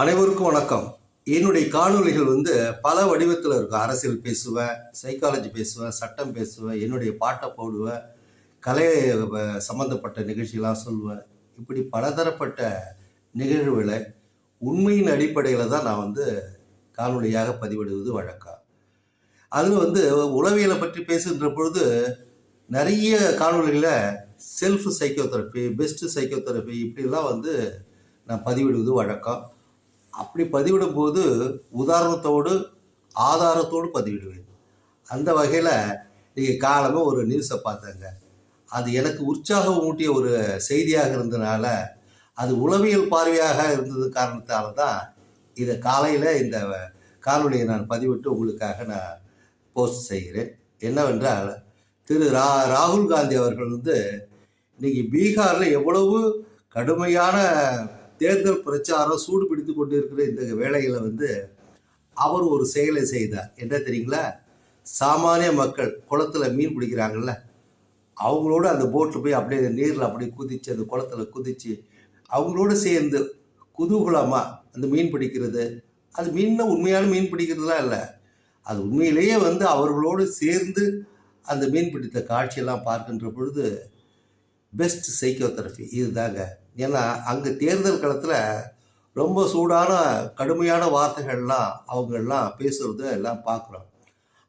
அனைவருக்கும் வணக்கம். என்னுடைய காணொளிகள் பல வடிவத்தில் இருக்கும். அரசியல் பேசுவேன், சைக்காலஜி பேசுவேன், சட்டம் பேசுவேன், என்னுடைய பாட்டை போடுவேன், கலை சம்பந்தப்பட்ட நிகழ்ச்சிகளாக சொல்லுவேன். இப்படி பலதரப்பட்ட நிகழ்வுகளை உண்மையின் அடிப்படையில் தான் நான் காணொளியாக பதிவிடுவது வழக்கம். அதில் உளவியலை பற்றி பேசுகின்ற பொழுது நிறைய காணொளிகளை செல்ஃப் சைக்கோதெரப்பி, பெஸ்ட் சைக்கோதெரப்பி இப்படிலாம் நான் பதிவிடுவது வழக்கம். அப்படி பதிவிடும் போது உதாரணத்தோடு ஆதாரத்தோடு பதிவிடுவேன். அந்த வகையில் நீங்கள் காலமே ஒரு நியூஸை பார்த்தேங்க. அது எனக்கு உற்சாகம் ஊட்டிய ஒரு செய்தியாக இருந்ததுனால, அது உளவியல் பார்வையாக இருந்தது காரணத்தால் தான் இதை காலையில் இந்த காணொலியை நான் பதிவிட்டு உங்களுக்காக நான் போஸ்ட் செய்கிறேன். என்னவென்றால், திரு ராகுல் காந்தி அவர்கள் இன்னைக்கு பீகாரில் எவ்வளவு கடுமையான தேர்தல் பிரச்சாரம் சூடு பிடித்து கொண்டு இருக்கிற இந்த வேளையில் அவர் ஒரு செயலை செய்தார். என்ன தெரியுங்களா? சாமானிய மக்கள் குளத்தில் மீன் பிடிக்கிறாங்கல்ல, அவங்களோட அந்த போட்டில் போய் அப்படியே நீரில் அப்படியே குதித்து அந்த குளத்தில் குதித்து அவங்களோட சேர்ந்து குதூகலமாக அந்த மீன் பிடிக்கிறது. அது மீன்னா உண்மையான மீன் பிடிக்கிறதுலாம் இல்லை, அது உண்மையிலேயே அவர்களோடு சேர்ந்து அந்த மீன் பிடித்த காட்சியெல்லாம் பார்க்கின்ற பொழுது பெஸ்ட் சைக்கோதெரப்பி இதுதாங்க. ஏன்னா அங்கே தேர்தல் களத்தில் ரொம்ப சூடான கடுமையான வார்த்தைகள்லாம் அவங்கெல்லாம் பேசுகிறது எல்லாம் பார்க்குறோம்.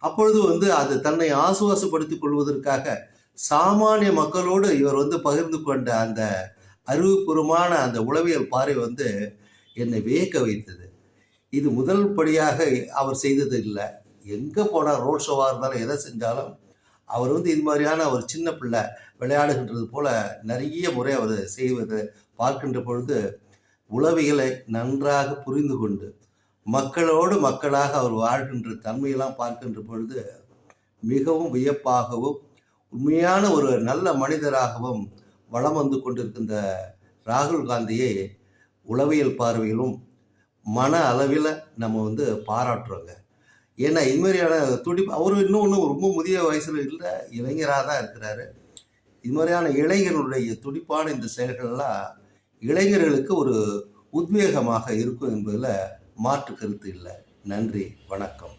அப்பொழுது அது தன்னை ஆசுவாசப்படுத்திக் கொள்வதற்காக சாமானிய மக்களோடு இவர் பகிர்ந்து கொண்ட அந்த அறிவுபூர்வமான அந்த உளவியல் பார்வை என்னை வியக்க வைத்தது. இது முதல் படியாக அவர் செய்தது இல்லை. எங்கே போனால் ரோட் ஷோவாக இருந்தாலும் எதை செஞ்சாலும் அவர் இது மாதிரியான ஒரு சின்ன பிள்ளை விளையாடுகின்றது போல நிறைய முறை அவர் செய்வதை பார்க்கின்ற பொழுது உளவியலை நன்றாக புரிந்து கொண்டு மக்களோடு மக்களாக அவர் வாழ்கின்ற தன்மையெல்லாம் பார்க்கின்ற பொழுது மிகவும் வியப்பாகவும் உண்மையான ஒரு நல்ல மனிதராகவும் வளம் கொண்டிருக்கின்ற ராகுல் காந்தியை உளவியல் பார்வையிலும் மன அளவில் நம்ம பாராட்டுறோங்க. ஏன்னா இது மாதிரியான அவர் இன்னும் ரொம்ப முதிய வயசில் இல்லை, இளைஞராக தான் இருக்கிறாரு. இது மாதிரியான இளைஞர்களுடைய துடிப்பான இந்த செயல்கள்லாம் இளைஞர்களுக்கு ஒரு உத்வேகமாக இருக்கும் என்பதில் மாற்று கருத்து இல்லை. நன்றி, வணக்கம்.